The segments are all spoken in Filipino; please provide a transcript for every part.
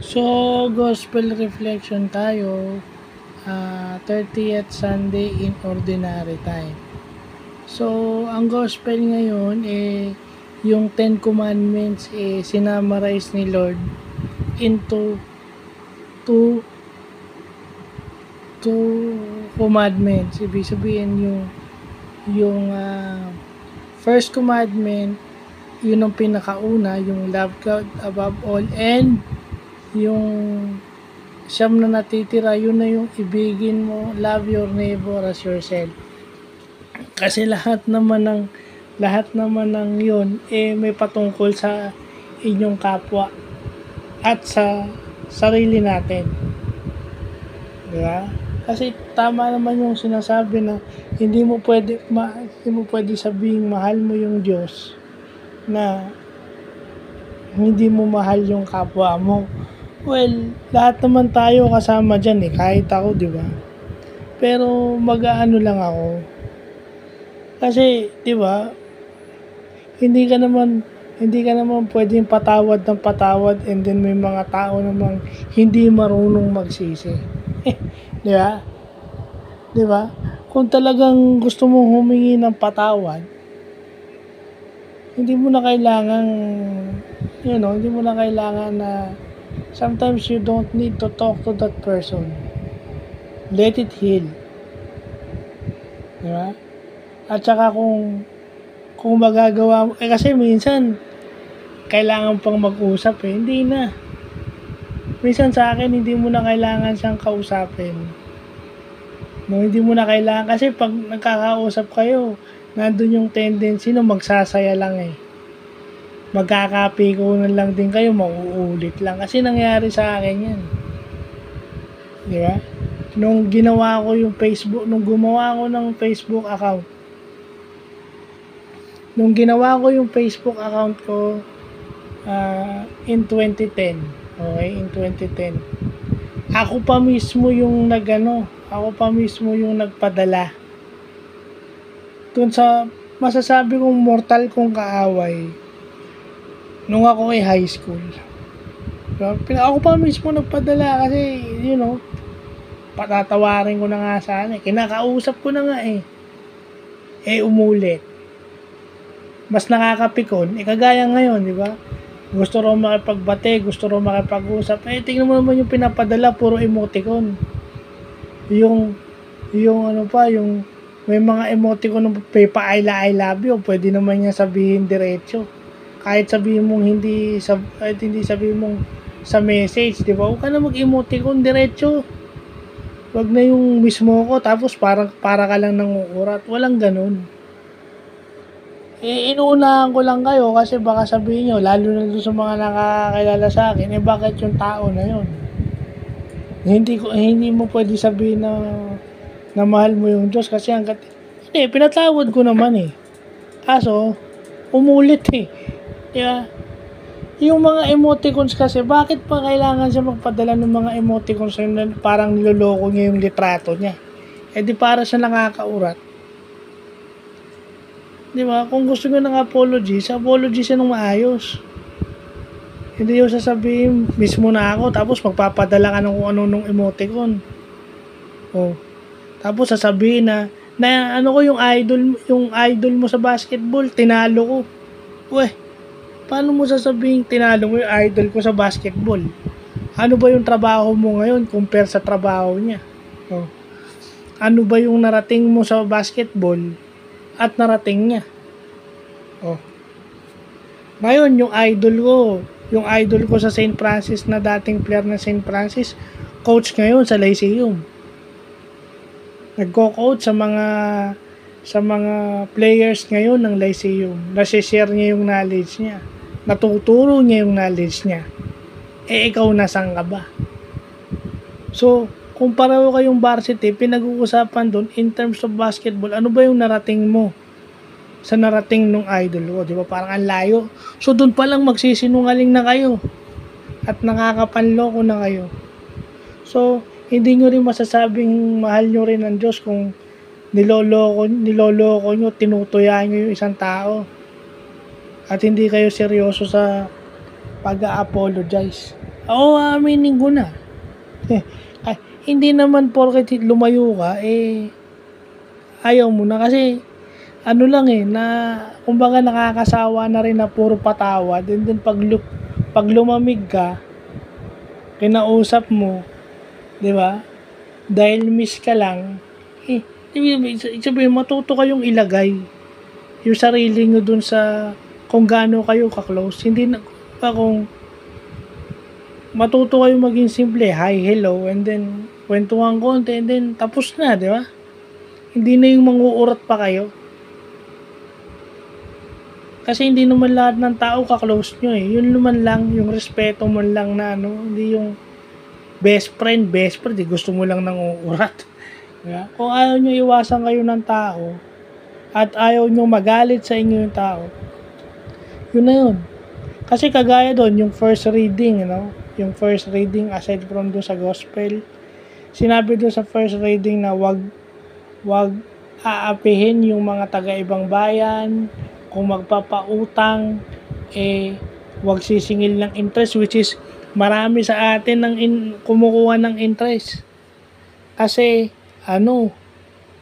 So, gospel reflection tayo, 30th Sunday in Ordinary Time. So, ang gospel ngayon, yung Ten Commandments, sinamarize ni Lord into two, two commandments. Ibig sabihin yung first commandment, yun ang pinakauna, yung love God above all, and yung siyam na natitira, yun na yung ibigin mo, love your neighbor as yourself. Kasi lahat naman ng yun, may patungkol sa inyong kapwa at sa sarili natin. Diba? Kasi tama naman yung sinasabi na hindi mo pwede sabihing mahal mo yung Diyos na hindi mo mahal yung kapwa mo. Well, lahat naman tayo kasama dyan kahit ako, di ba? Pero mag-aano lang ako. Kasi, di ba, hindi ka naman pwedeng patawad ng patawad, and then may mga tao namang hindi marunong magsisi. Di ba? Di ba? Kung talagang gusto mong humingi ng patawad, hindi mo na kailangan na sometimes you don't need to talk to that person. Let it heal. Diba? At saka kung magagawa mo, kasi minsan kailangan pang mag-usap hindi na. Minsan sa akin, hindi mo na kailangan siyang kausapin. No, hindi mo na kailangan, kasi pag nagkakausap kayo, nandun yung tendency na magsasaya lang magkakapikunan lang din kayo, mauulit lang. Kasi nangyari sa akin yan. Di ba? Nung gumawa ko ng Facebook account, ko, in 2010, okay, in 2010, ako pa mismo yung nagpadala dun sa masasabi kong mortal kong kaaway nung ako ay high school. Ako pa mismo nagpadala kasi, patatawarin ko na nga sana. Kinakausap ko na nga umulit. Mas nakakapikon. Kagaya ngayon, di ba? Gusto raw makipagbate, gusto raw makipag-usap. Tingnan mo naman yung pinapadala, puro emoticon. Yung may mga emoticon ng I love you, pwede naman niya sabihin diretso. Kahit sabihin mong hindi sabihin mong sa message, di ba? Huwag ka na mag-emoticon diretso. Wag na yung mismo ko, tapos para ka lang nangungurat. Walang ganun. Inuunahan ko lang kayo kasi baka sabihin nyo, lalo na doon sa mga nakakilala sa akin, bakit yung tao na yun? Hindi mo pwede sabihin na mahal mo yung Diyos kasi pinatawad ko naman Kaso, umulit Diba? Yung mga emoticons kasi, bakit pa kailangan siya magpadala ng mga emoticons na parang niloloko niya yung litrato niya? Di para siya nakakaurat. Diba? Kung gusto nyo ng apology siya ng maayos. Hindi yung sasabihin, mismo na ako, tapos magpapadala ka ng kung ano nung emoticon. Tapos sasabihin na ano ko yung idol mo sa basketball, tinalo ko. Paano mo sasabihin tinalo mo yung idol ko sa basketball? Ano ba yung trabaho mo ngayon compare sa trabaho niya? Ano ba yung narating mo sa basketball at narating niya? Ngayon, yung idol ko sa St. Francis na dating player ng St. Francis, coach ngayon sa Lyceum. Nagko-coach sa mga players ngayon ng Lyceum. Nasi-share niya yung knowledge niya. Natuturo niya yung knowledge niya. Ikaw nasaan ka ba? So, kung pareho kayong varsity, pinag-uusapan doon in terms of basketball, ano ba yung narating mo sa narating nung idol ko? Di ba? Parang ang layo. So, doon pa lang magsisinungaling na kayo. At nakakapanloko na kayo. So, hindi nyo rin masasabing mahal nyo rin ang Diyos kung niloloko nyo, tinutuyaan nyo yung isang tao at hindi kayo seryoso sa pag-a-apologize. Oo, aaminin ko na. Ay, hindi naman porket lumayo ka, ayaw mo na. Kasi, ano lang na, kumbaga nakakasawa na rin na puro patawad. And then, pag lumamig ka, kinausap mo, di ba? Dahil miss ka lang, sabihin, matuto kayong ilagay yung sarili nyo dun sa kung gaano kayo ka-close. Hindi na, kung matuto kayo maging simple, hi, hello, and then kwentuhan konti, and then tapos na, di ba? Hindi na yung manguurat pa kayo. Kasi hindi naman lahat ng tao ka-close nyo Yun naman lang, yung respeto mo lang na hindi yung best friend, gusto mo lang nang uurat. Diba? Kung ayaw nyo iwasan kayo ng tao, at ayaw nyo magalit sa inyo yung tao, yun na yun. Kasi kagaya doon, yung first reading, yung first reading aside from doon sa gospel, sinabi doon sa first reading na wag aapihin yung mga taga-ibang bayan, kung magpapautang, wag sisingil ng interest, which is marami sa atin kumukuha ng interest. Kasi,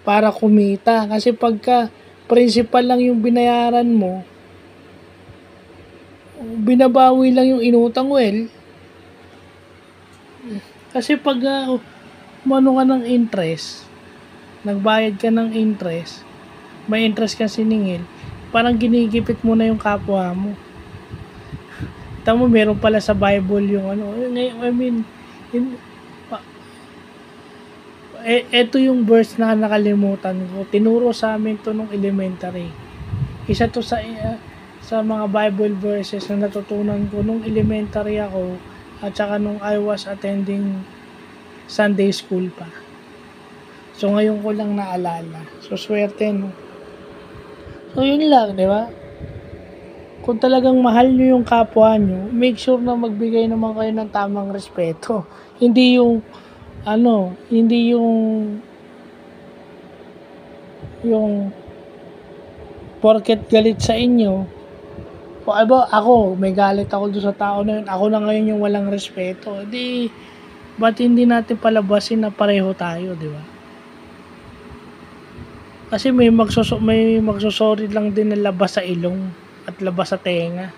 para kumita. Kasi pagka principal lang yung binayaran mo, binabawi lang yung inutang, kasi pag umano ka ng interest, nagbayad ka ng interest, may interest ka siningil, parang ginigipit mo na yung kapwa mo. Tama, meron pala sa Bible yung ito yung verse na nakalimutan ko. Tinuro sa amin to nung elementary. Isa to sa mga Bible verses na natutunan ko nung elementary ako at saka nung I was attending Sunday school pa. So ngayon ko lang naalala. So swerte, no? So yun lang, di ba? Kung talagang mahal nyo yung kapwa nyo, make sure na magbigay naman kayo ng tamang respeto. Hindi yung porket galit sa inyo, ako, may galit ako doon sa tao na yun, ako na ngayon yung walang respeto, ba't hindi natin palabasin na pareho tayo, di ba? Kasi may magsusorry lang din na labas sa ilong at labas sa tenga.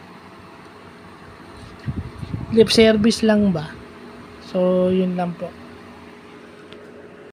Lip service lang ba? So, yun lang po.